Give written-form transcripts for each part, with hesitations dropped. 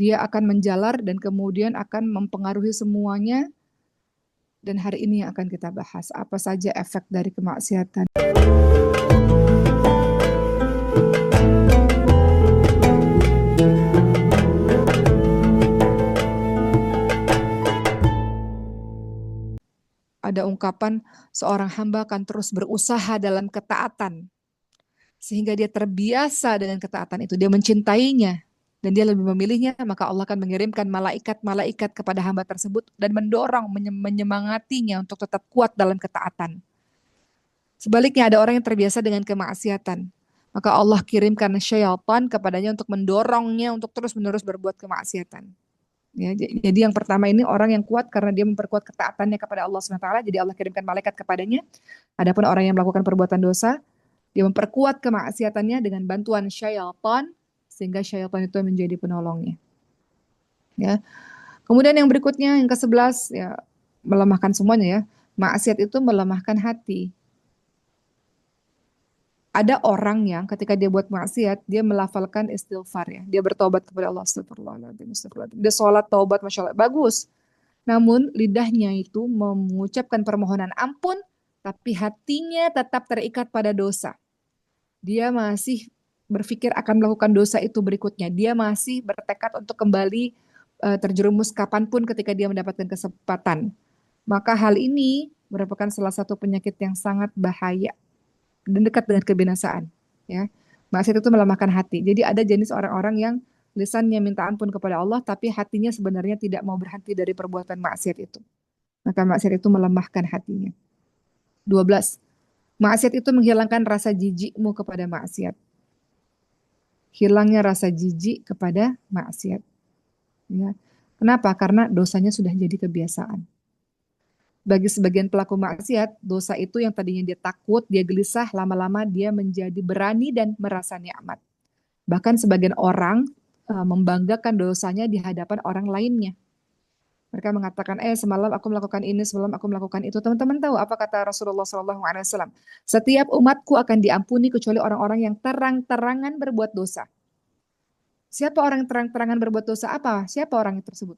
Dia akan menjalar dan kemudian akan mempengaruhi semuanya. Dan hari ini yang akan kita bahas, apa saja efek dari kemaksiatan. Ada ungkapan, seorang hamba akan terus berusaha dalam ketaatan. Sehingga dia terbiasa dengan ketaatan itu, dia mencintainya. Dan dia lebih memilihnya, maka Allah akan mengirimkan malaikat-malaikat kepada hamba tersebut dan mendorong, menyemangatinya untuk tetap kuat dalam ketaatan. Sebaliknya ada orang yang terbiasa dengan kemaksiatan. Maka Allah kirimkan syaitan kepadanya untuk mendorongnya untuk terus-menerus berbuat kemaksiatan. Ya, jadi yang pertama ini orang yang kuat karena dia memperkuat ketaatannya kepada Allah SWT. Jadi Allah kirimkan malaikat kepadanya. Adapun orang yang melakukan perbuatan dosa, dia memperkuat kemaksiatannya dengan bantuan syaitan sehingga syaitan itu menjadi penolongnya. Ya. Kemudian yang berikutnya yang ke-11 ya melemahkan semuanya ya. Maksiat itu melemahkan hati. Ada orang yang ketika dia buat maksiat, dia melafalkan istighfar ya. Dia bertobat kepada Allah, astagfirullahaladzim, astagfirullahaladzim. Dia sholat, taubat, Masya Allah. Bagus. Namun lidahnya itu mengucapkan permohonan ampun, tapi hatinya tetap terikat pada dosa. Dia masih berpikir akan melakukan dosa itu berikutnya. Dia masih bertekad untuk kembali terjerumus kapanpun ketika dia mendapatkan kesempatan. Maka hal ini merupakan salah satu penyakit yang sangat bahaya dan dekat dengan kebinasaan. Ya, maksiat itu melemahkan hati. Jadi ada jenis orang-orang yang lisannya minta ampun kepada Allah, tapi hatinya sebenarnya tidak mau berhenti dari perbuatan maksiat itu. Maka maksiat itu melemahkan hatinya. 12. Maksiat itu menghilangkan rasa jijikmu kepada maksiat. Hilangnya rasa jijik kepada maksiat. Ya. Kenapa? Karena dosanya sudah jadi kebiasaan. Bagi sebagian pelaku maksiat, dosa itu yang tadinya dia takut, dia gelisah, lama-lama dia menjadi berani dan merasa nikmat. Bahkan sebagian orang membanggakan dosanya di hadapan orang lainnya. Mereka mengatakan, semalam aku melakukan ini, semalam aku melakukan itu. Teman-teman tahu apa kata Rasulullah SAW? Setiap umatku akan diampuni kecuali orang-orang yang terang-terangan berbuat dosa. Siapa orang yang terang-terangan berbuat dosa? Apa? Siapa orang tersebut?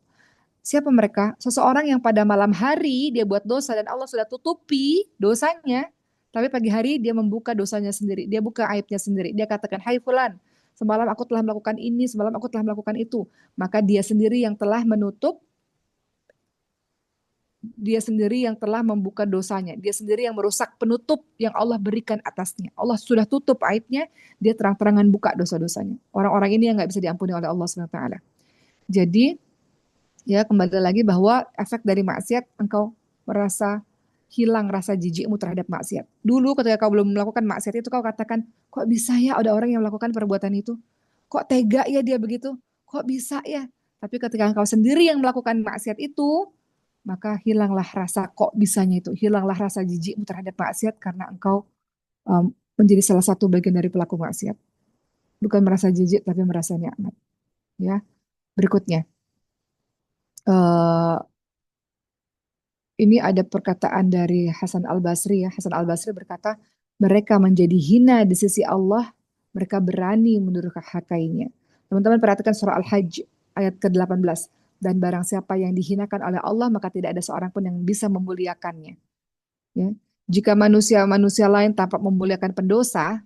Siapa mereka? Seseorang yang pada malam hari dia buat dosa dan Allah sudah tutupi dosanya. Tapi pagi hari dia membuka dosanya sendiri. Dia buka aibnya sendiri. Dia katakan, hai fulan, semalam aku telah melakukan ini, semalam aku telah melakukan itu. Maka dia sendiri yang telah menutup, dia sendiri yang telah membuka dosanya. Dia sendiri yang merusak penutup yang Allah berikan atasnya. Allah sudah tutup aibnya, dia terang-terangan buka dosa-dosanya. Orang-orang ini yang nggak bisa diampuni oleh Allah SWT. Jadi, ya kembali lagi bahwa efek dari maksiat engkau merasa hilang rasa jijikmu terhadap maksiat. Dulu ketika kau belum melakukan maksiat itu kau katakan, kok bisa ya ada orang yang melakukan perbuatan itu? Kok tega ya dia begitu? Kok bisa ya? Tapi ketika engkau sendiri yang melakukan maksiat itu, maka hilanglah rasa kok bisanya itu. Hilanglah rasa jijikmu terhadap maksiat karena engkau menjadi salah satu bagian dari pelaku maksiat. Bukan merasa jijik tapi merasa nikmat. Ya. Berikutnya. Uh, Ini ada perkataan dari Hasan Al-Basri ya. Hasan Al-Basri berkata, mereka menjadi hina di sisi Allah, mereka berani mendurhakainya. Teman-teman perhatikan surah Al-Hajj ayat ke-18. Dan barang siapa yang dihinakan oleh Allah, maka tidak ada seorang pun yang bisa memuliakannya. Ya. Jika manusia-manusia lain tampak memuliakan pendosa,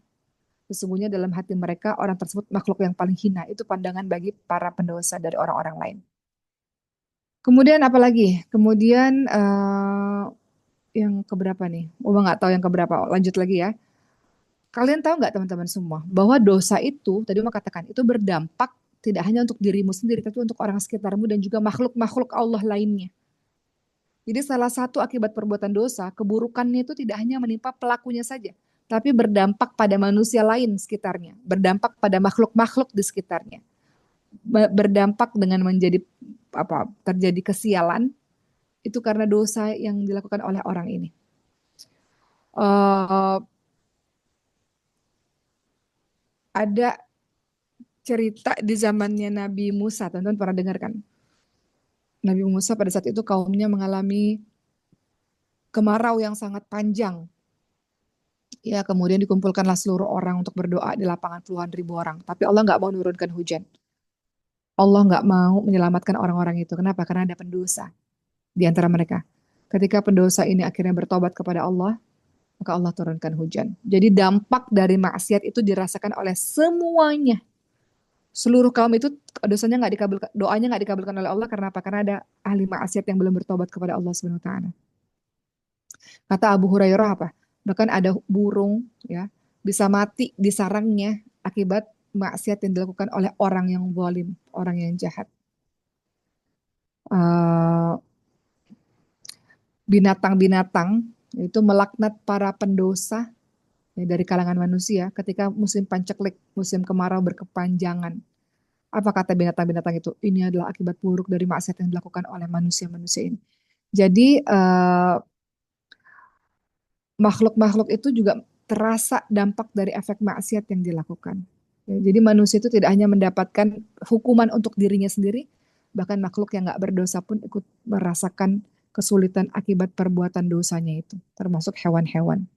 sesungguhnya dalam hati mereka orang tersebut makhluk yang paling hina. Itu pandangan bagi para pendosa dari orang-orang lain. Kemudian apa lagi? Kemudian yang keberapa nih? Nggak tahu yang keberapa. Lanjut lagi ya. Kalian tahu nggak teman-teman semua bahwa dosa itu tadi mau katakan itu berdampak tidak hanya untuk dirimu sendiri tapi untuk orang sekitarmu dan juga makhluk-makhluk Allah lainnya. Jadi salah satu akibat perbuatan dosa, keburukannya itu tidak hanya menimpa pelakunya saja, tapi berdampak pada manusia lain sekitarnya, berdampak pada makhluk-makhluk di sekitarnya. Berdampak dengan menjadi terjadi kesialan itu karena dosa yang dilakukan oleh orang ini. Ada cerita di zamannya Nabi Musa, teman-teman pernah dengar kan? Nabi Musa pada saat itu kaumnya mengalami kemarau yang sangat panjang. Ya, kemudian dikumpulkanlah seluruh orang untuk berdoa di lapangan puluhan ribu orang. Tapi Allah nggak mau menurunkan hujan. Allah nggak mau menyelamatkan orang-orang itu. Kenapa? Karena ada pendosa di antara mereka. Ketika pendosa ini akhirnya bertobat kepada Allah, maka Allah turunkan hujan. Jadi dampak dari maksiat itu dirasakan oleh semuanya. Seluruh kaum itu dosanya nggak dikabulkan, doanya nggak dikabulkan oleh Allah karena apa? Karena ada ahli maksiat yang belum bertobat kepada Allah Subhanahu wa taala. Kata Abu Hurairah apa? Bahkan ada burung ya bisa mati di sarangnya akibat maksiat yang dilakukan oleh orang yang zalim, orang yang jahat. Eh, Binatang-binatang itu melaknat para pendosa ya, dari kalangan manusia ketika musim panceklik, musim kemarau berkepanjangan. Apa kata binatang-binatang itu? Ini adalah akibat buruk dari maksiat yang dilakukan oleh manusia-manusia ini. Jadi makhluk-makhluk itu juga terasa dampak dari efek maksiat yang dilakukan. Ya, jadi manusia itu tidak hanya mendapatkan hukuman untuk dirinya sendiri, bahkan makhluk yang nggak berdosa pun ikut merasakan kesulitan akibat perbuatan dosanya itu, termasuk hewan-hewan.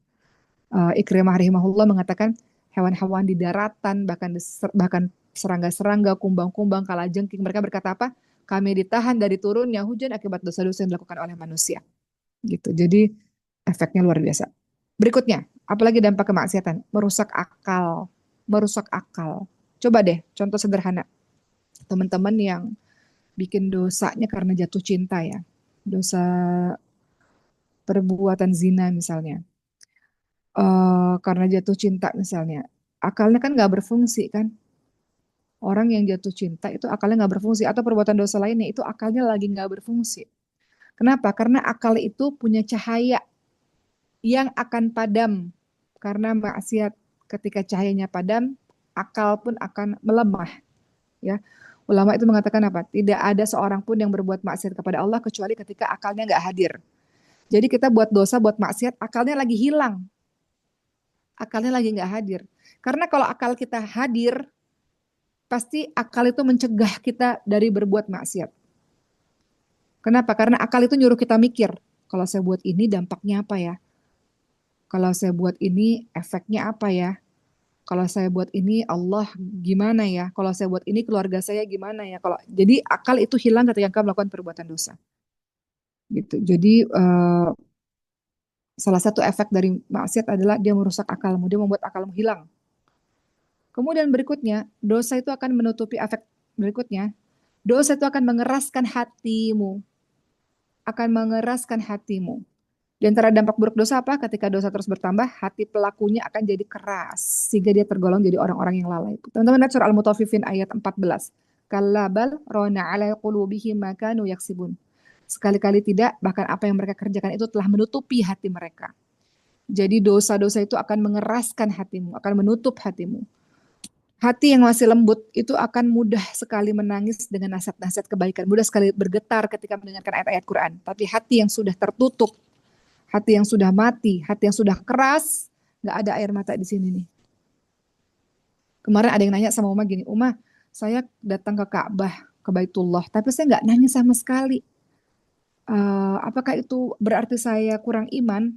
Ikrimah rahimahullah mengatakan hewan-hewan di daratan, bahkan serangga-serangga, kumbang-kumbang, kalajengking, mereka berkata apa? Kami ditahan dari turunnya hujan akibat dosa-dosa yang dilakukan oleh manusia. Gitu. Jadi efeknya luar biasa. Berikutnya, apalagi dampak kemaksiatan? Merusak akal. Merusak akal. Coba deh, contoh sederhana. Teman-teman yang bikin dosanya karena jatuh cinta ya. Dosa perbuatan zina misalnya. Karena jatuh cinta misalnya. Akalnya kan nggak berfungsi kan. Orang yang jatuh cinta itu akalnya nggak berfungsi. Atau perbuatan dosa lainnya itu akalnya lagi nggak berfungsi. Kenapa? Karena akal itu punya cahaya yang akan padam karena maksiat. Ketika cahayanya padam, akal pun akan melemah. Ya, ulama itu mengatakan apa? Tidak ada seorang pun yang berbuat maksiat kepada Allah kecuali ketika akalnya nggak hadir. Jadi kita buat dosa, buat maksiat, akalnya lagi hilang, akalnya lagi nggak hadir. Karena kalau akal kita hadir, pasti akal itu mencegah kita dari berbuat maksiat. Kenapa? Karena akal itu nyuruh kita mikir. Kalau saya buat ini dampaknya apa ya? Kalau saya buat ini efeknya apa ya? Kalau saya buat ini Allah gimana ya? Kalau saya buat ini keluarga saya gimana ya? Kalau jadi akal itu hilang ketika kamu melakukan perbuatan dosa. Gitu. Jadi salah satu efek dari maksiat adalah dia merusak akalmu, dia membuat akalmu hilang. Kemudian berikutnya, dosa itu akan menutupi efek berikutnya. Dosa itu akan mengeraskan hatimu, akan mengeraskan hatimu. Di antara dampak buruk dosa apa? Ketika dosa terus bertambah, hati pelakunya akan jadi keras sehingga dia tergolong jadi orang-orang yang lalai. Teman-teman lihat surah Al-Mutaffifin ayat 14. Kalla bal rana ala qulubihim ma kanu yaksibun. Sekali-kali tidak, bahkan apa yang mereka kerjakan itu telah menutupi hati mereka. Jadi dosa-dosa itu akan mengeraskan hatimu, akan menutup hatimu. Hati yang masih lembut itu akan mudah sekali menangis dengan nasihat-nasihat kebaikan, mudah sekali bergetar ketika mendengarkan ayat-ayat Quran. Tapi hati yang sudah tertutup, hati yang sudah mati, hati yang sudah keras, nggak ada air mata di sini nih. Kemarin ada yang nanya sama Uma gini, Uma, saya datang ke Ka'bah, ke Baitullah, tapi saya nggak nangis sama sekali. Apakah itu berarti saya kurang iman?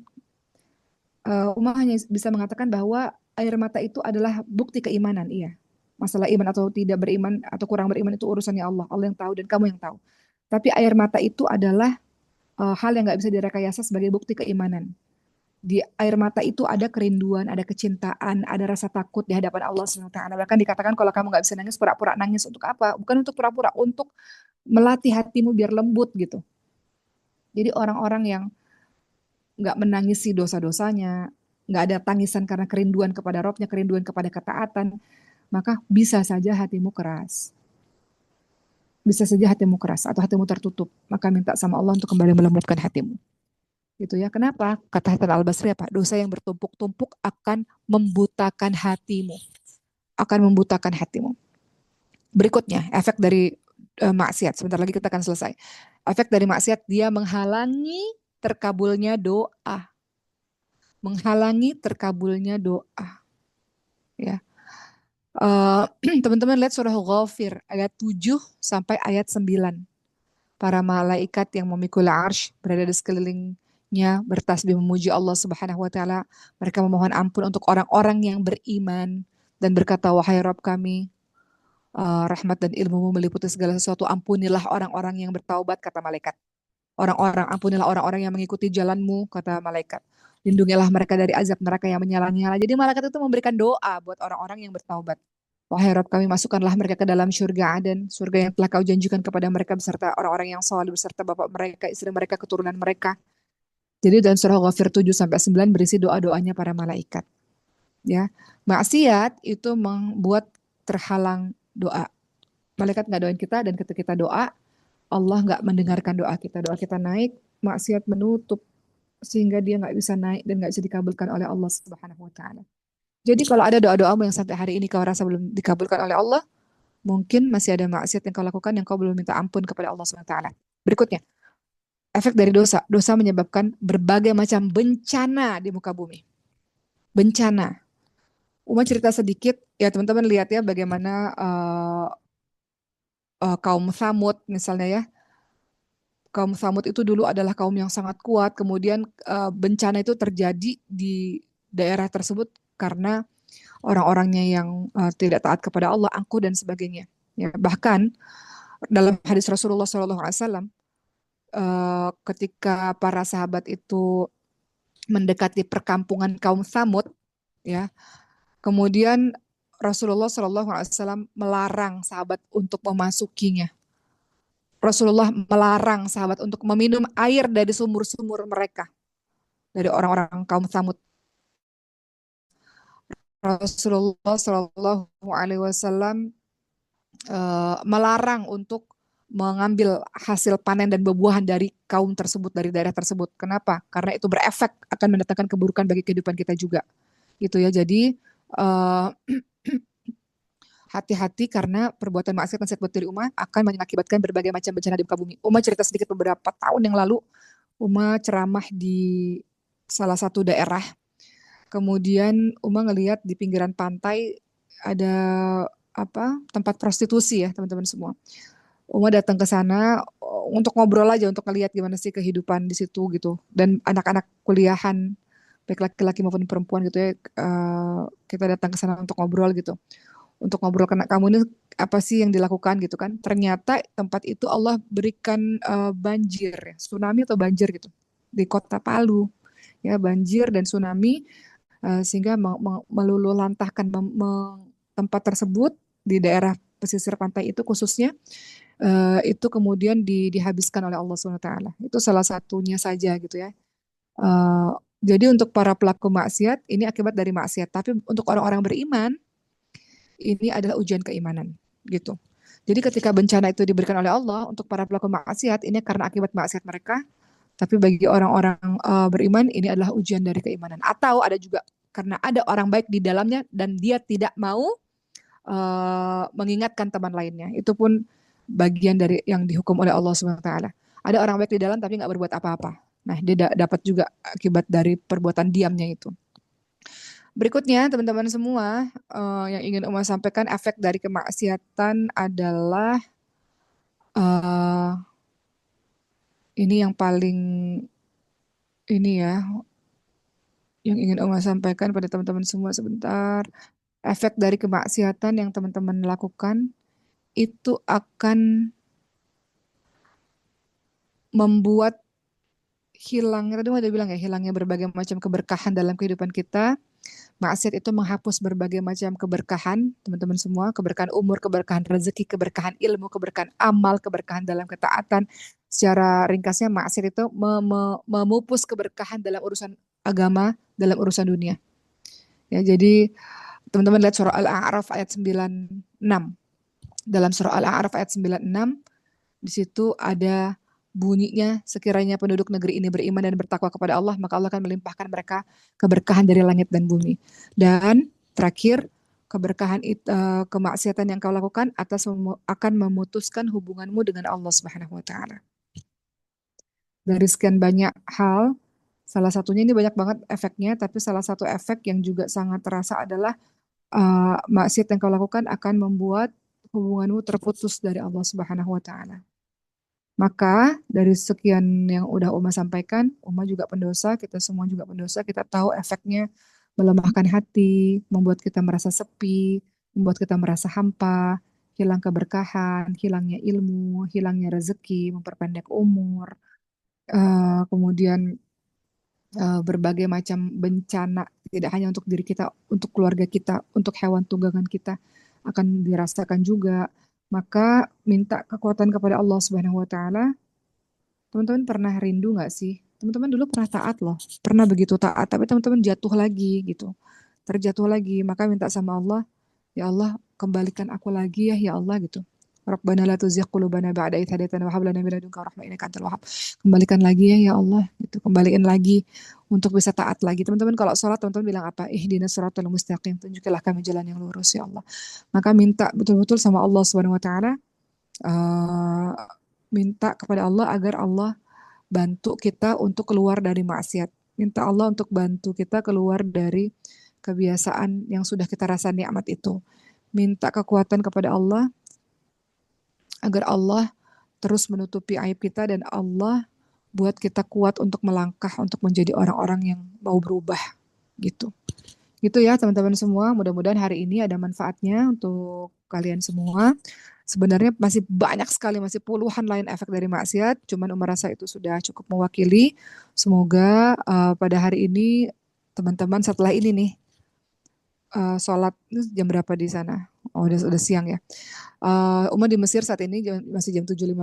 Uma hanya bisa mengatakan bahwa air mata itu adalah bukti keimanan, iya. Masalah iman atau tidak beriman atau kurang beriman itu urusannya Allah. Allah yang tahu dan kamu yang tahu. Tapi air mata itu adalah hal yang nggak bisa direkayasa sebagai bukti keimanan. Di air mata itu ada kerinduan, ada kecintaan, ada rasa takut di hadapan Allah SWT. Bahkan dikatakan kalau kamu nggak bisa nangis, pura-pura nangis untuk apa? Bukan untuk pura-pura, untuk melatih hatimu biar lembut gitu. Jadi orang-orang yang nggak menangisi dosa-dosanya, nggak ada tangisan karena kerinduan kepada Robnya, kerinduan kepada ketaatan, maka bisa saja hatimu keras. Bisa saja hatimu keras atau hatimu tertutup. Maka minta sama Allah untuk kembali melembutkan hatimu. Gitu ya. Kenapa? Kata Hasan Al-Basri apa? Dosa yang bertumpuk-tumpuk akan membutakan hatimu. Akan membutakan hatimu. Berikutnya, efek dari maksiat. Sebentar lagi kita akan selesai. Efek dari maksiat, dia menghalangi terkabulnya doa. Menghalangi terkabulnya doa. Ya. Teman-teman lihat surah Ghafir ayat 7 sampai ayat 9. Para malaikat yang memikul arsy berada di sekelilingnya bertasbih memuji Allah Subhanahu wa taala. Mereka memohon ampun untuk orang-orang yang beriman dan berkata, wahai Rabb kami, rahmat dan ilmumu meliputi segala sesuatu, ampunilah orang-orang yang bertaubat, kata malaikat. Ampunilah orang-orang yang mengikuti jalanmu, kata malaikat. Lindungilah mereka dari azab neraka yang menyala-nyala. Jadi malaikat itu memberikan doa buat orang-orang yang bertaubat. Wahai Rabb kami, masukkanlah mereka ke dalam surga Aden, surga yang telah kau janjikan kepada mereka beserta orang-orang yang saleh, beserta bapak mereka, istri mereka, keturunan mereka. Jadi dalam surah Ghafir 7 sampai 9 berisi doa-doanya para malaikat. Ya, maksiat itu membuat terhalang doa. Malaikat nggak doain kita, dan ketika kita doa, Allah nggak mendengarkan doa kita. Doa kita naik, maksiat menutup sehingga dia nggak bisa naik dan nggak bisa dikabulkan oleh Allah Subhanahu Wa Taala. Jadi kalau ada doa-doamu yang sampai hari ini kau rasa belum dikabulkan oleh Allah, mungkin masih ada maksiat yang kau lakukan yang kau belum minta ampun kepada Allah Subhanahu Wa Taala. Berikutnya, efek dari dosa. Dosa menyebabkan berbagai macam bencana di muka bumi. Bencana. Uma cerita sedikit, ya teman-teman lihat ya bagaimana kaum Samud misalnya ya. Kaum Samud itu dulu adalah kaum yang sangat kuat, kemudian bencana itu terjadi di daerah tersebut karena orang-orangnya yang tidak taat kepada Allah, angkuh dan sebagainya. Ya, bahkan dalam hadis Rasulullah SAW, ketika para sahabat itu mendekati perkampungan kaum Samud, ya, kemudian Rasulullah SAW melarang sahabat untuk memasukinya. Rasulullah melarang sahabat untuk meminum air dari sumur-sumur mereka, dari orang-orang kaum Samud. Rasulullah Shallallahu Alaihi Wasallam melarang untuk mengambil hasil panen dan buah-buahan dari kaum tersebut, dari daerah tersebut. Kenapa? Karena itu berefek akan mendatangkan keburukan bagi kehidupan kita juga. Gitu ya. Jadi uh, hati-hati karena perbuatan maksiat dan buat diri umat akan mengakibatkan berbagai macam bencana di muka bumi. Uma cerita sedikit beberapa tahun yang lalu, Uma ceramah di salah satu daerah. Kemudian Uma ngelihat di pinggiran pantai ada apa tempat prostitusi ya teman-teman semua. Uma datang ke sana untuk ngobrol aja, untuk ngelihat gimana sih kehidupan di situ gitu. Dan anak-anak kuliahan baik laki-laki maupun perempuan gitu ya, kita datang ke sana untuk ngobrol gitu. Untuk ngobrol kena kamu ini apa sih yang dilakukan gitu kan. Ternyata tempat itu Allah berikan banjir, ya, tsunami atau banjir gitu di kota Palu. Ya, banjir dan tsunami sehingga meluluhlantahkan tempat tersebut di daerah pesisir pantai itu khususnya itu kemudian dihabiskan oleh Allah SWT. Itu salah satunya saja gitu ya. Eh, jadi untuk para pelaku maksiat ini akibat dari maksiat, tapi untuk orang-orang beriman ini adalah ujian keimanan gitu. Jadi ketika bencana itu diberikan oleh Allah untuk para pelaku maksiat ini karena akibat maksiat mereka, tapi bagi orang-orang beriman ini adalah ujian dari keimanan. Atau ada juga karena ada orang baik di dalamnya dan dia tidak mau mengingatkan teman lainnya. Itu pun bagian dari yang dihukum oleh Allah SWT. Ada orang baik di dalam tapi nggak berbuat apa-apa. Nah, dia dapat juga akibat dari perbuatan diamnya itu. Berikutnya, teman-teman semua, yang ingin Uma sampaikan, efek dari kemaksiatan adalah ini yang paling ini ya, yang ingin Uma sampaikan pada teman-teman semua sebentar. Efek dari kemaksiatan yang teman-teman lakukan itu akan membuat hilangnya, tadi udah bilang ya, hilangnya berbagai macam keberkahan dalam kehidupan kita. Maksiat itu menghapus berbagai macam keberkahan, teman-teman semua, keberkahan umur, keberkahan rezeki, keberkahan ilmu, keberkahan amal, keberkahan dalam ketaatan. Secara ringkasnya, maksiat itu memupus keberkahan dalam urusan agama, dalam urusan dunia. Ya, jadi teman-teman lihat surah Al-A'raf ayat 96. Dalam surah Al-A'raf ayat 96, di situ ada bunyinya, sekiranya penduduk negeri ini beriman dan bertakwa kepada Allah, maka Allah akan melimpahkan mereka keberkahan dari langit dan bumi. Dan terakhir, keberkahan kemaksiatan yang kau lakukan akan memutuskan hubunganmu dengan Allah Subhanahu wa taala. Dari sekian banyak hal, salah satunya ini banyak banget efeknya, tapi salah satu efek yang juga sangat terasa adalah maksiat yang kau lakukan akan membuat hubunganmu terputus dari Allah Subhanahu wa taala. Maka dari sekian yang udah Uma sampaikan, Uma juga pendosa, kita semua juga pendosa, kita tahu efeknya melemahkan hati, membuat kita merasa sepi, membuat kita merasa hampa, hilang keberkahan, hilangnya ilmu, hilangnya rezeki, memperpendek umur, kemudian berbagai macam bencana, tidak hanya untuk diri kita, untuk keluarga kita, untuk hewan tunggangan kita akan dirasakan juga. Maka minta kekuatan kepada Allah Subhanahu wa taala. Teman-teman pernah rindu nggak sih? Teman-teman dulu pernah taat loh, pernah begitu taat, tapi teman-teman jatuh lagi gitu, terjatuh lagi. Maka minta sama Allah, ya Allah kembalikan aku lagi ya Allah gitu. Rabbana la tuzigh qulubana ba'da idh hadaitana wa hab lana min ladunka rahmah innaka antal wahhab. Kembalikan lagi ya Allah gitu. Kembalikan lagi untuk bisa taat lagi. Teman-teman kalau sholat teman-teman bilang apa? Ihdinas siratal mustaqim. Tunjukilah kami jalan yang lurus ya Allah. Maka minta betul-betul sama Allah Subhanahu wa taala, eh, minta kepada Allah agar Allah bantu kita untuk keluar dari maksiat. Minta Allah untuk bantu kita keluar dari kebiasaan yang sudah kita rasa nikmat itu. Minta kekuatan kepada Allah agar Allah terus menutupi aib kita dan Allah buat kita kuat untuk melangkah untuk menjadi orang-orang yang mau berubah gitu. Gitu ya teman-teman semua. Mudah-mudahan hari ini ada manfaatnya untuk kalian semua. Sebenarnya masih banyak sekali, masih puluhan lain efek dari maksiat. Cuman Umar rasa itu sudah cukup mewakili. Semoga pada hari ini teman-teman setelah ini nih sholat jam berapa di sana? Oh udah siang ya. Umar di Mesir saat ini masih jam 7.15,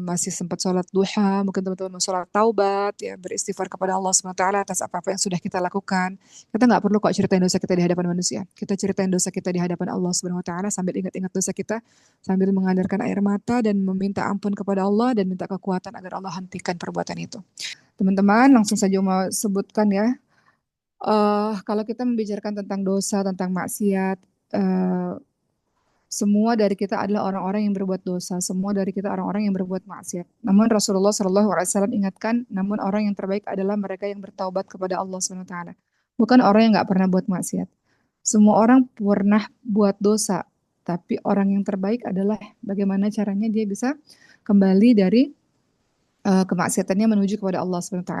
masih sempat sholat duha, mungkin teman-teman mau sholat taubat, ya beristighfar kepada Allah SWT atas apa-apa yang sudah kita lakukan. Kita nggak perlu kok ceritain dosa kita di hadapan manusia. Kita ceritain dosa kita di hadapan Allah SWT sambil ingat-ingat dosa kita, sambil mengadarkan air mata dan meminta ampun kepada Allah dan minta kekuatan agar Allah hentikan perbuatan itu. Teman-teman, langsung saja mau sebutkan ya, kalau kita membicarakan tentang dosa, tentang maksiat, eh, semua dari kita adalah orang-orang yang berbuat dosa. Semua dari kita orang-orang yang berbuat maksiat. Namun Rasulullah SAW ingatkan, namun orang yang terbaik adalah mereka yang bertaubat kepada Allah SWT. Bukan orang yang nggak pernah buat maksiat. Semua orang pernah buat dosa, tapi orang yang terbaik adalah bagaimana caranya dia bisa kembali dari kemaksiatannya menuju kepada Allah SWT.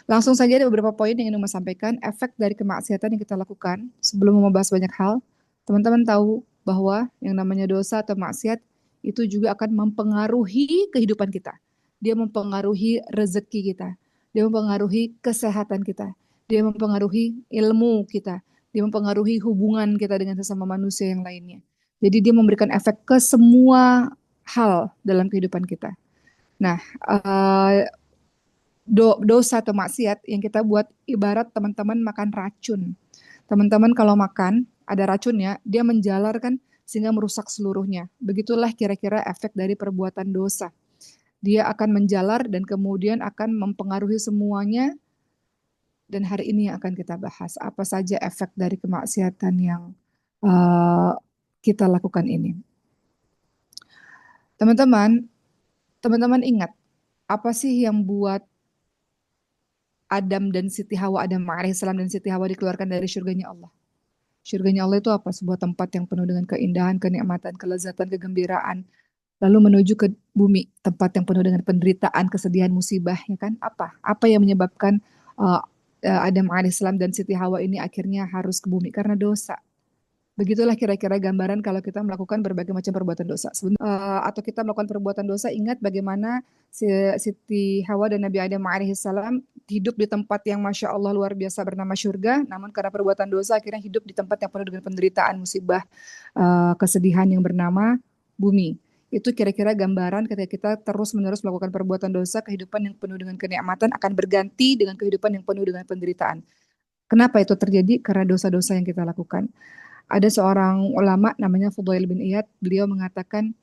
Langsung saja ada beberapa poin yang ingin saya sampaikan. Efek dari kemaksiatan yang kita lakukan sebelum membahas banyak hal. Teman-teman tahu bahwa yang namanya dosa atau maksiat itu juga akan mempengaruhi kehidupan kita. Dia mempengaruhi rezeki kita. Dia mempengaruhi kesehatan kita. Dia mempengaruhi ilmu kita. Dia mempengaruhi hubungan kita dengan sesama manusia yang lainnya. Jadi dia memberikan efek ke semua hal dalam kehidupan kita. Nah, dosa atau maksiat yang kita buat ibarat teman-teman makan racun. Teman-teman kalau makan ada racunnya, dia menjalar kan sehingga merusak seluruhnya. Begitulah kira-kira efek dari perbuatan dosa. Dia akan menjalar dan kemudian akan mempengaruhi semuanya. Dan hari ini yang akan kita bahas apa saja efek dari kemaksiatan yang uh, kita lakukan ini. Teman-teman, teman-teman ingat apa sih yang buat Adam dan Siti Hawa, Adam alaihissalam dan Siti Hawa dikeluarkan dari surganya Allah? Surganya Allah itu apa? Sebuah tempat yang penuh dengan keindahan, kenikmatan, kelezatan, kegembiraan. Lalu menuju ke bumi, tempat yang penuh dengan penderitaan, kesedihan, musibah, ya kan? Apa? Apa yang menyebabkan uh, Adam alaihissalam dan Siti Hawa ini akhirnya harus ke bumi? Karena dosa. Begitulah kira-kira gambaran kalau kita melakukan berbagai macam perbuatan dosa. Atau kita melakukan perbuatan dosa, ingat bagaimana Siti Hawa dan Nabi Adam alaihissalam hidup di tempat yang Masya Allah luar biasa bernama surga, namun karena perbuatan dosa akhirnya hidup di tempat yang penuh dengan penderitaan, musibah, kesedihan yang bernama bumi. Itu kira-kira gambaran ketika kita terus-menerus melakukan perbuatan dosa, kehidupan yang penuh dengan kenikmatan akan berganti dengan kehidupan yang penuh dengan penderitaan. Kenapa itu terjadi? Karena dosa-dosa yang kita lakukan. Ada seorang ulama namanya Fudail bin Iyad, beliau mengatakan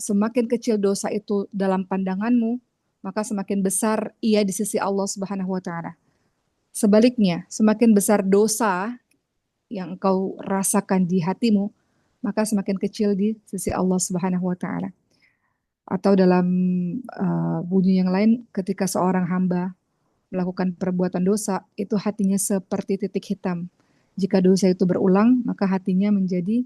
semakin kecil dosa itu dalam pandanganmu, maka semakin besar ia di sisi Allah Subhanahu wa taala. Sebaliknya, semakin besar dosa yang engkau rasakan di hatimu, maka semakin kecil di sisi Allah Subhanahu wa taala. Atau dalam bunyi yang lain, ketika seorang hamba melakukan perbuatan dosa, itu hatinya seperti titik hitam. Jika dosa itu berulang, maka hatinya menjadi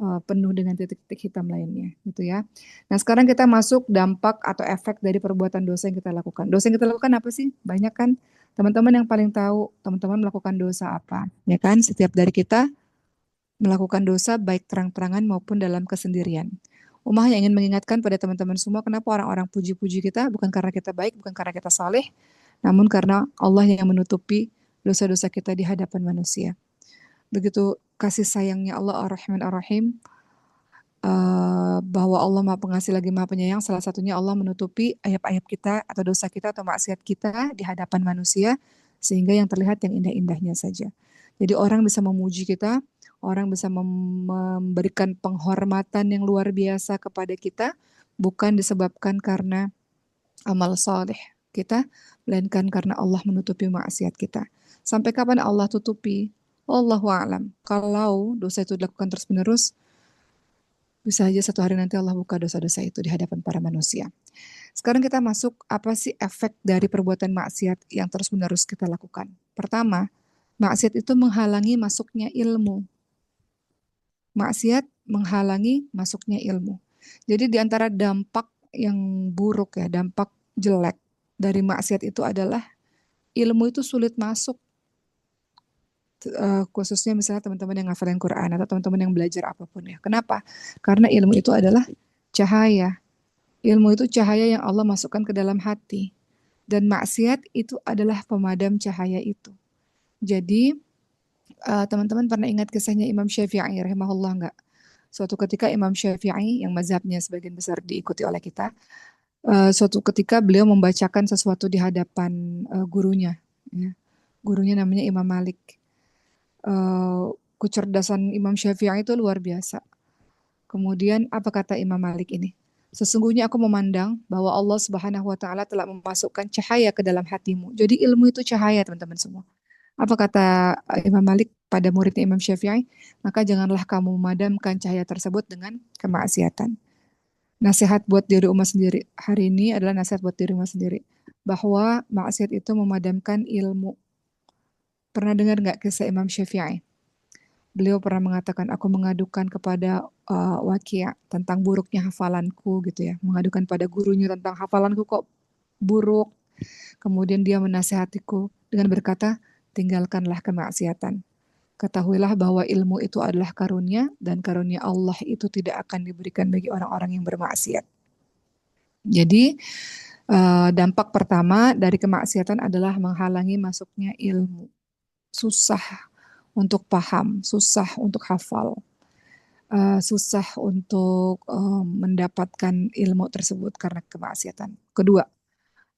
penuh dengan titik-titik hitam lainnya, gitu ya. Nah, sekarang kita masuk dampak atau efek dari perbuatan dosa yang kita lakukan. Dosa yang kita lakukan apa sih? Banyak kan? Teman-teman yang paling tahu, teman-teman melakukan dosa apa? Ya kan? Setiap dari kita melakukan dosa baik terang-terangan maupun dalam kesendirian. Umar hanya ingin mengingatkan pada teman-teman semua kenapa orang-orang puji-puji kita bukan karena kita baik, bukan karena kita saleh, namun karena Allah yang menutupi dosa-dosa kita di hadapan manusia. Begitu kasih sayangnya Allah Ar-Rahman Ar-Rahim, bahwa Allah Maha Pengasih lagi Maha Penyayang, salah satunya Allah menutupi ayab-ayab kita atau dosa kita atau maksiat kita di hadapan manusia sehingga yang terlihat yang indah-indahnya saja. Jadi orang bisa memuji kita, orang bisa memberikan penghormatan yang luar biasa kepada kita bukan disebabkan karena amal soleh kita, melainkan karena Allah menutupi maksiat kita. Sampai kapan Allah tutupi? Wallahu a'lam. Kalau dosa itu dilakukan terus-menerus, bisa aja satu hari nanti Allah buka dosa-dosa itu di hadapan para manusia. Sekarang kita masuk apa sih efek dari perbuatan maksiat yang terus-menerus kita lakukan. Pertama, maksiat itu menghalangi masuknya ilmu. Maksiat menghalangi masuknya ilmu. Jadi di antara dampak yang buruk ya, dampak jelek dari maksiat itu adalah ilmu itu sulit masuk. Khususnya misalnya teman-teman yang ngafalin Quran atau teman-teman yang belajar apapun ya. Kenapa? Karena ilmu itu adalah cahaya. Ilmu itu cahaya yang Allah masukkan ke dalam hati. Dan maksiat itu adalah pemadam cahaya itu. Jadi, teman-teman pernah ingat kisahnya Imam Syafi'i rahimahullah enggak? Suatu ketika Imam Syafi'i yang mazhabnya sebagian besar diikuti oleh kita, suatu ketika beliau membacakan sesuatu di hadapan gurunya. Ya. Gurunya namanya Imam Malik. Kecerdasan Imam Syafi'i itu luar biasa. Kemudian apa kata Imam Malik ini? Sesungguhnya aku memandang bahwa Allah Subhanahu wa taala telah memasukkan cahaya ke dalam hatimu. Jadi ilmu itu cahaya, teman-teman semua. Apa kata Imam Malik pada muridnya Imam Syafi'i? Maka janganlah kamu memadamkan cahaya tersebut dengan kemaksiatan. Nasihat buat diri umat sendiri hari ini adalah nasihat buat diri umat sendiri bahwa maksiat itu memadamkan ilmu. Pernah dengar nggak kisah Imam Syafi'i? Beliau pernah mengatakan, aku mengadukan kepada Waki' tentang buruknya hafalanku gitu ya. Mengadukan pada gurunya tentang hafalanku kok buruk. Kemudian dia menasehatiku dengan berkata, tinggalkanlah kemaksiatan. Ketahuilah bahwa ilmu itu adalah karunia dan karunia Allah itu tidak akan diberikan bagi orang-orang yang bermaksiat. Jadi dampak pertama dari kemaksiatan adalah menghalangi masuknya ilmu. Susah untuk paham, susah untuk hafal, susah untuk mendapatkan ilmu tersebut karena kemaksiatan. Kedua,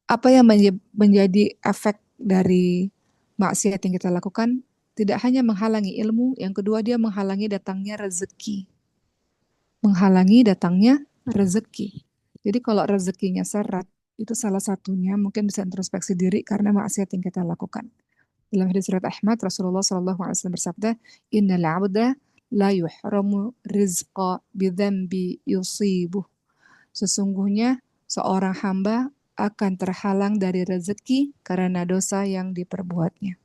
apa yang menjadi efek dari maksiat yang kita lakukan? Tidak hanya menghalangi ilmu, yang kedua dia menghalangi datangnya rezeki. Menghalangi datangnya rezeki. Jadi kalau rezekinya seret, itu salah satunya mungkin bisa introspeksi diri karena maksiat yang kita lakukan. Dalam hadis surat Ahmad, Rasulullah SAW bersabda, Innal abda la yuhramu rizqa bidhanbi yusibuh. Sesungguhnya seorang hamba akan terhalang dari rezeki karena dosa yang diperbuatnya.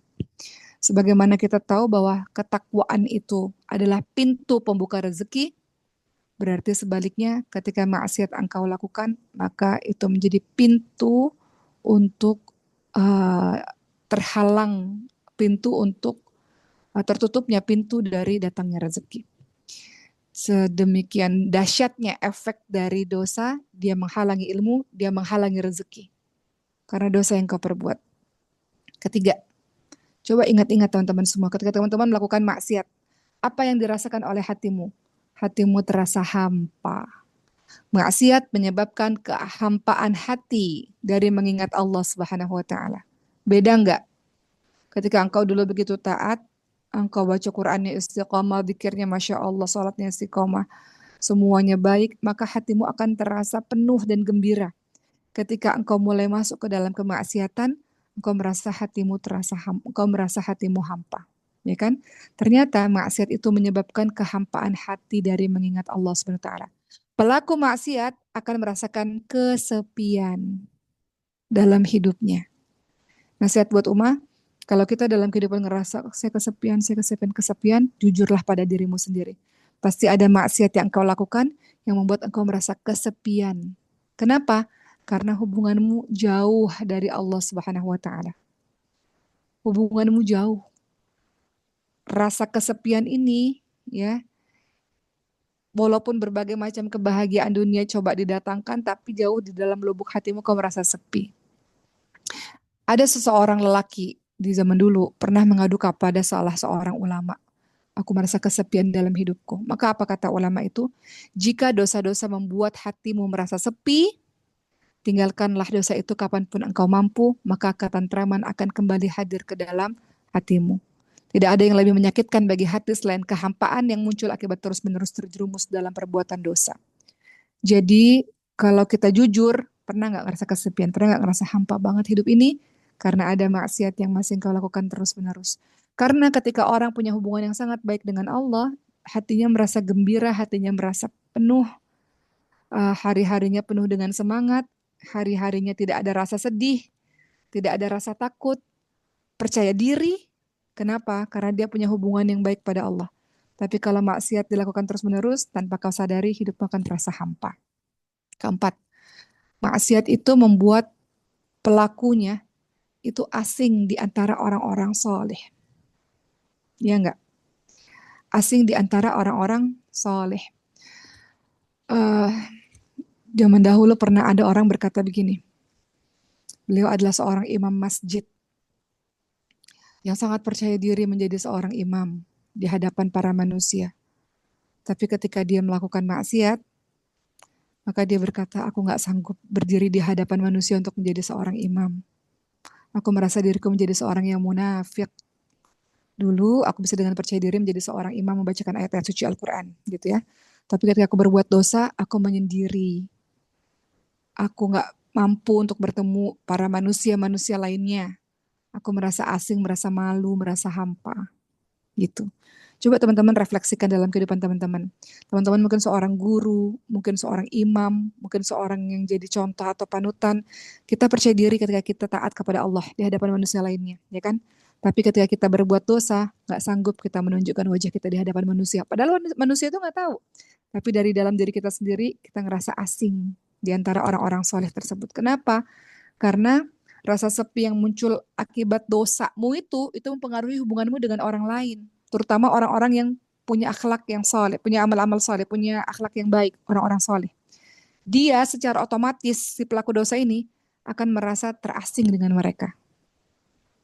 Sebagaimana kita tahu bahwa ketakwaan itu adalah pintu pembuka rezeki, berarti sebaliknya ketika maksiat engkau lakukan, maka itu menjadi pintu untuk uh, terhalang, pintu untuk tertutupnya pintu dari datangnya rezeki. Sedemikian dahsyatnya efek dari dosa, dia menghalangi ilmu, dia menghalangi rezeki. Karena dosa yang kau perbuat. Ketiga, coba ingat-ingat teman-teman semua, ketika teman-teman melakukan maksiat, apa yang dirasakan oleh hatimu? Hatimu terasa hampa. Maksiat menyebabkan kehampaan hati dari mengingat Allah Subhanahu wa taala. Beda enggak? Ketika engkau dulu begitu taat, engkau baca Qur'annya istiqamah, zikirnya Masya Allah, salatnya istiqamah, semuanya baik, maka hatimu akan terasa penuh dan gembira. Ketika engkau mulai masuk ke dalam kemaksiatan, engkau merasa hatimu hampa. Ya kan? Ternyata maksiat itu menyebabkan kehampaan hati dari mengingat Allah Subhanahu wa taala. Pelaku maksiat akan merasakan kesepian dalam hidupnya. Nasihat buat Umar, kalau kita dalam kehidupan ngerasa kesepian, jujurlah pada dirimu sendiri. Pasti ada maksiat yang engkau lakukan yang membuat engkau merasa kesepian. Kenapa? Karena hubunganmu jauh dari Allah Subhanahu wa taala. Hubunganmu jauh. Rasa kesepian ini ya. Walaupun berbagai macam kebahagiaan dunia coba didatangkan, tapi jauh di dalam lubuk hatimu kau merasa sepi. Ada seseorang lelaki di zaman dulu pernah mengadu kepada salah seorang ulama. Aku merasa kesepian dalam hidupku. Maka apa kata ulama itu? Jika dosa-dosa membuat hatimu merasa sepi, tinggalkanlah dosa itu kapanpun engkau mampu, maka ketentraman akan kembali hadir ke dalam hatimu. Tidak ada yang lebih menyakitkan bagi hati selain kehampaan yang muncul akibat terus-menerus terjerumus dalam perbuatan dosa. Jadi kalau kita jujur, pernah nggak ngerasa kesepian, pernah nggak ngerasa hampa banget hidup ini? Karena ada maksiat yang masih engkau lakukan terus-menerus. Karena ketika orang punya hubungan yang sangat baik dengan Allah, hatinya merasa gembira, hatinya merasa penuh, hari-harinya penuh dengan semangat, hari-harinya tidak ada rasa sedih, tidak ada rasa takut, percaya diri. Kenapa? Karena dia punya hubungan yang baik pada Allah. Tapi kalau maksiat dilakukan terus-menerus, tanpa kau sadari, hidupmu akan terasa hampa. Keempat, maksiat itu membuat pelakunya itu asing di antara orang-orang soleh. Ya enggak? Asing di antara orang-orang soleh. Uh, Zaman dahulu pernah ada orang berkata begini. Beliau adalah seorang imam masjid yang sangat percaya diri menjadi seorang imam di hadapan para manusia. Tapi ketika dia melakukan maksiat, maka dia berkata, aku nggak sanggup berdiri di hadapan manusia untuk menjadi seorang imam. Aku merasa diriku menjadi seorang yang munafik. Dulu aku bisa dengan percaya diri menjadi seorang imam membacakan ayat-ayat suci Al-Quran gitu ya. Tapi ketika aku berbuat dosa, aku menyendiri. Aku nggak mampu untuk bertemu para manusia-manusia lainnya. Aku merasa asing, merasa malu, merasa hampa gitu. Coba teman-teman refleksikan dalam kehidupan teman-teman. Teman-teman mungkin seorang guru, mungkin seorang imam, mungkin seorang yang jadi contoh atau panutan. Kita percaya diri ketika kita taat kepada Allah di hadapan manusia lainnya, ya kan? Tapi ketika kita berbuat dosa, nggak sanggup kita menunjukkan wajah kita di hadapan manusia. Padahal manusia itu nggak tahu. Tapi dari dalam diri kita sendiri, kita ngerasa asing di antara orang-orang soleh tersebut. Kenapa? Karena rasa sepi yang muncul akibat dosamu itu mempengaruhi hubunganmu dengan orang lain. Terutama orang-orang yang punya akhlak yang soleh, punya amal-amal soleh, punya akhlak yang baik, orang-orang soleh. Dia secara otomatis, si pelaku dosa ini akan merasa terasing dengan mereka.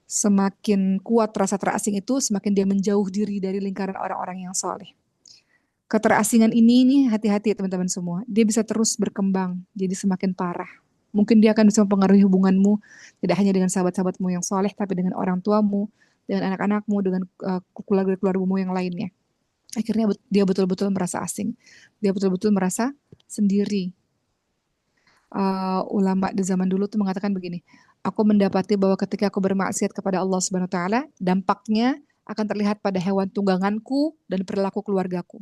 Semakin kuat rasa terasing itu, semakin dia menjauh diri dari lingkaran orang-orang yang soleh. Keterasingan ini nih hati-hati teman-teman semua. Dia bisa terus berkembang, jadi semakin parah. Mungkin dia akan bisa mempengaruhi hubunganmu, tidak hanya dengan sahabat-sahabatmu yang soleh, tapi dengan orang tuamu, dengan anak-anakmu, dengan keluarga-keluargamu yang lainnya. Akhirnya dia betul-betul merasa asing. Dia betul-betul merasa sendiri. Ulama di zaman dulu tuh mengatakan begini, aku mendapati bahwa ketika aku bermaksiat kepada Allah Subhanahu wa taala, dampaknya akan terlihat pada hewan tungganganku dan perilaku keluargaku.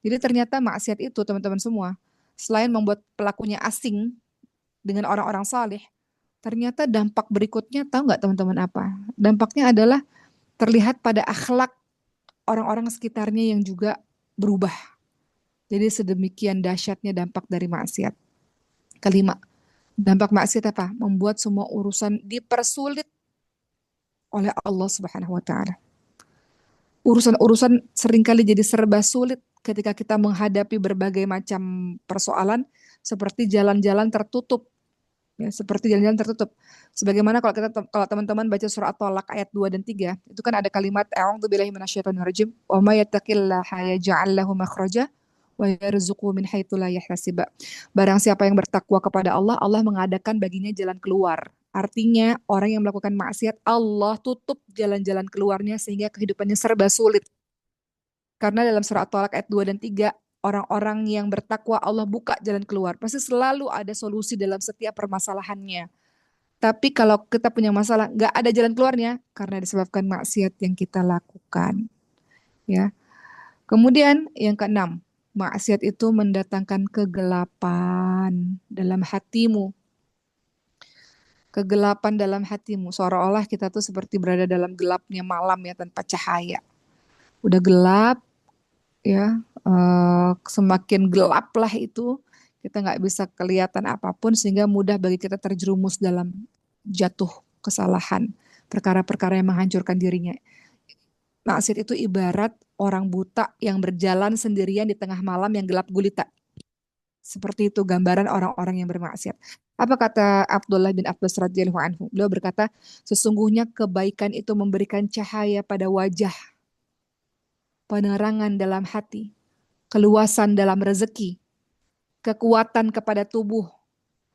Jadi ternyata maksiat itu teman-teman semua, selain membuat pelakunya asing dengan orang-orang saleh, ternyata dampak berikutnya tahu nggak teman-teman apa? Dampaknya adalah terlihat pada akhlak orang-orang sekitarnya yang juga berubah. Jadi sedemikian dahsyatnya dampak dari maksiat. Kelima, dampak maksiat apa? Membuat semua urusan dipersulit oleh Allah Subhanahu wa taala. Urusan-urusan seringkali jadi serba sulit ketika kita menghadapi berbagai macam persoalan seperti jalan-jalan tertutup. Ya, seperti jalan-jalan tertutup. Sebagaimana kalau teman-teman baca surah At-Tolak ayat 2 dan 3, itu kan ada kalimat a'udzubillahi minasyaitonirrajim, wa may yattaqillaha yaj'al lahu makhraja wa yarzuqhu min haitsu la yahtasib. Barang siapa yang bertakwa kepada Allah, Allah mengadakan baginya jalan keluar. Artinya orang yang melakukan maksiat, Allah tutup jalan-jalan keluarnya sehingga kehidupannya serba sulit. Karena dalam surah At-Tolak ayat 2 dan 3, orang-orang yang bertakwa Allah buka jalan keluar. Pasti selalu ada solusi dalam setiap permasalahannya. Tapi kalau kita punya masalah, nggak ada jalan keluarnya karena disebabkan maksiat yang kita lakukan. Ya. Kemudian yang keenam, maksiat itu mendatangkan kegelapan dalam hatimu. Kegelapan dalam hatimu. Seolah-olah kita tuh seperti berada dalam gelapnya malam ya tanpa cahaya. Udah gelap, ya semakin gelap lah itu kita nggak bisa kelihatan apapun sehingga mudah bagi kita terjerumus dalam jatuh kesalahan perkara-perkara yang menghancurkan dirinya. Maksiat itu ibarat orang buta yang berjalan sendirian di tengah malam yang gelap gulita. Seperti itu gambaran orang-orang yang bermaksiat. Apa kata Abdullah bin Abbas radhiyallahu anhu? Beliau berkata, sesungguhnya kebaikan itu memberikan cahaya pada wajah, penerangan dalam hati, keluasan dalam rezeki, kekuatan kepada tubuh,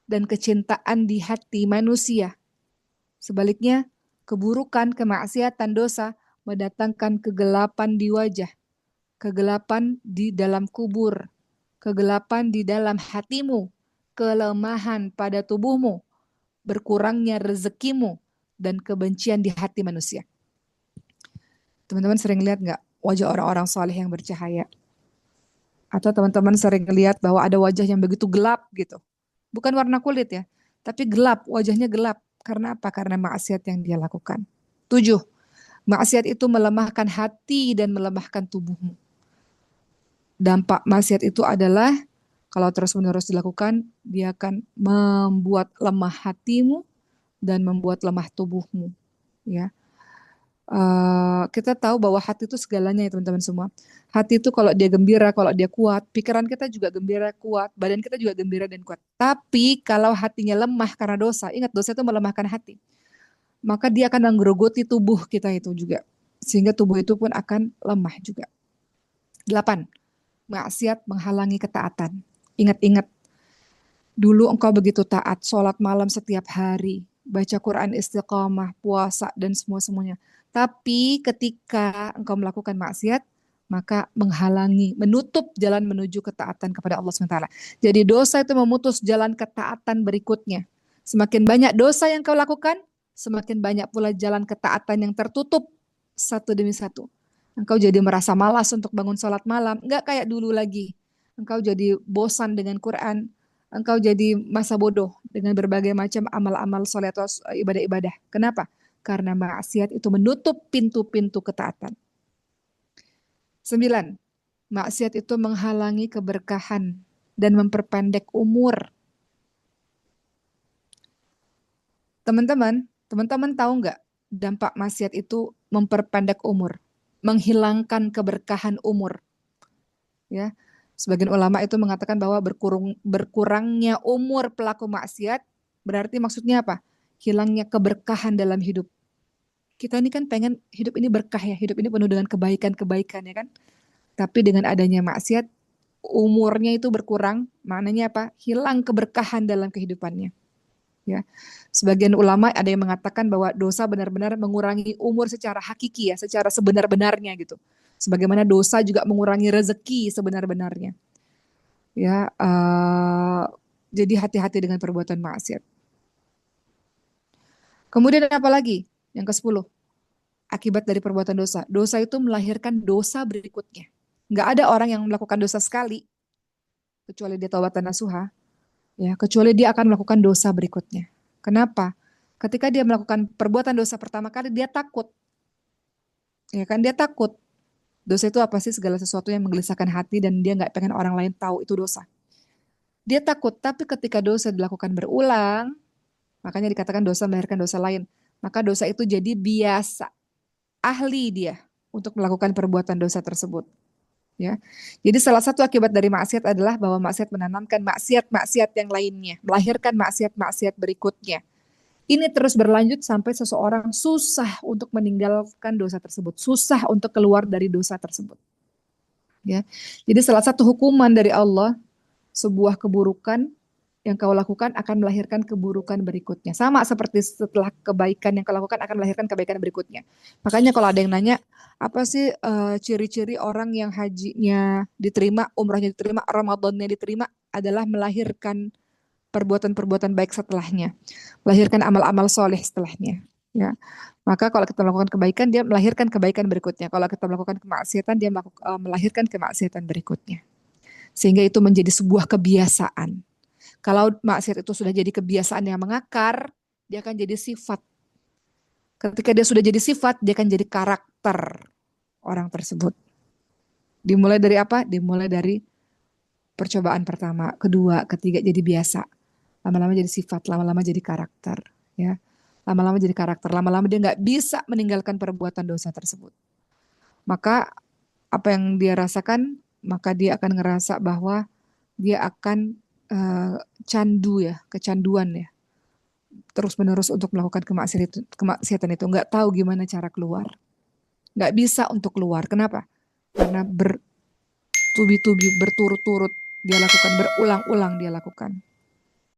dan kecintaan di hati manusia. Sebaliknya, keburukan, kemaksiatan, dosa mendatangkan kegelapan di wajah, kegelapan di dalam kubur, kegelapan di dalam hatimu, kelemahan pada tubuhmu, berkurangnya rezekimu, dan kebencian di hati manusia. Teman-teman sering lihat nggak wajah orang-orang soleh yang bercahaya? Atau teman-teman sering lihat bahwa ada wajah yang begitu gelap gitu. Bukan warna kulit ya, tapi gelap, wajahnya gelap. Karena apa? Karena maksiat yang dia lakukan. 7. Maksiat itu melemahkan hati dan melemahkan tubuhmu. Dampak maksiat itu adalah kalau terus-menerus dilakukan, dia akan membuat lemah hatimu dan membuat lemah tubuhmu. Ya, kita tahu bahwa hati itu segalanya ya teman-teman semua. Hati itu kalau dia gembira, kalau dia kuat, pikiran kita juga gembira, kuat, badan kita juga gembira dan kuat. Tapi kalau hatinya lemah karena dosa, ingat dosa itu melemahkan hati, maka dia akan menggerogoti tubuh kita itu juga. Sehingga tubuh itu pun akan lemah juga. 8. Maksiat menghalangi ketaatan. Ingat-ingat, dulu engkau begitu taat, sholat malam setiap hari, baca Quran istiqamah, puasa, dan semua-semuanya. Tapi ketika engkau melakukan maksiat, maka menghalangi, menutup jalan menuju ketaatan kepada Allah SWT. Jadi dosa itu memutus jalan ketaatan berikutnya. Semakin banyak dosa yang kau lakukan, semakin banyak pula jalan ketaatan yang tertutup satu demi satu. Engkau jadi merasa malas untuk bangun sholat malam, nggak kayak dulu lagi. Engkau jadi bosan dengan Quran, engkau jadi masa bodoh dengan berbagai macam amal-amal soleh atau ibadah-ibadah. Kenapa? Karena maksiat itu menutup pintu-pintu ketaatan. 9. Maksiat itu menghalangi keberkahan dan memperpendek umur. Teman-teman tahu nggak dampak maksiat itu memperpendek umur, menghilangkan keberkahan umur. Ya, sebagian ulama itu mengatakan bahwa berkurangnya umur pelaku maksiat berarti maksudnya apa? Hilangnya keberkahan dalam hidup. Kita ini kan pengen hidup ini berkah ya, hidup ini penuh dengan kebaikan-kebaikan ya kan. Tapi dengan adanya maksiat, umurnya itu berkurang, maknanya apa? Hilang keberkahan dalam kehidupannya. Ya, sebagian ulama ada yang mengatakan bahwa dosa benar-benar mengurangi umur secara hakiki ya, secara sebenar-benarnya gitu. Sebagaimana dosa juga mengurangi rezeki sebenar-benarnya. Ya, jadi hati-hati dengan perbuatan maksiat. Kemudian apa lagi? Yang ke-10, akibat dari perbuatan dosa. Dosa itu melahirkan dosa berikutnya. Nggak ada orang yang melakukan dosa sekali, kecuali dia taubat dan nasuha, ya, kecuali dia akan melakukan dosa berikutnya. Kenapa? Ketika dia melakukan perbuatan dosa pertama kali, dia takut. Ya kan, dia takut. Dosa itu apa sih? Segala sesuatu yang menggelisahkan hati dan dia nggak pengen orang lain tahu itu dosa. Dia takut, tapi ketika dosa dilakukan berulang, makanya dikatakan dosa melahirkan dosa lain. Maka dosa itu jadi biasa. Ahli dia untuk melakukan perbuatan dosa tersebut. Ya, jadi salah satu akibat dari maksiat adalah bahwa maksiat menanamkan maksiat-maksiat yang lainnya, melahirkan maksiat-maksiat berikutnya. Ini terus berlanjut sampai seseorang susah untuk meninggalkan dosa tersebut, susah untuk keluar dari dosa tersebut. Ya, jadi salah satu hukuman dari Allah, sebuah keburukan yang kau lakukan akan melahirkan keburukan berikutnya. Sama seperti setelah kebaikan yang kau lakukan akan melahirkan kebaikan berikutnya. Makanya kalau ada yang nanya, apa sih ciri-ciri orang yang hajinya diterima, umrahnya diterima, Ramadannya diterima, adalah melahirkan perbuatan-perbuatan baik setelahnya. Melahirkan amal-amal soleh setelahnya. Ya. Maka kalau kita melakukan kebaikan, dia melahirkan kebaikan berikutnya. Kalau kita melakukan kemaksiatan, dia melahirkan kemaksiatan berikutnya. Sehingga itu menjadi sebuah kebiasaan. Kalau maksiat itu sudah jadi kebiasaan yang mengakar, dia akan jadi sifat. Ketika dia sudah jadi sifat, dia akan jadi karakter orang tersebut. Dimulai dari apa? Dimulai dari percobaan pertama, kedua, ketiga jadi biasa. Lama-lama jadi sifat, lama-lama jadi karakter. Ya, lama-lama jadi karakter, lama-lama dia nggak bisa meninggalkan perbuatan dosa tersebut. Maka apa yang dia rasakan, maka dia akan ngerasa bahwa dia akan candu ya, kecanduan ya, terus-menerus untuk melakukan kemaksiatan itu, nggak tahu gimana cara keluar, nggak bisa untuk keluar. Kenapa? Karena bertubi-tubi, berturut-turut dia lakukan, berulang-ulang dia lakukan.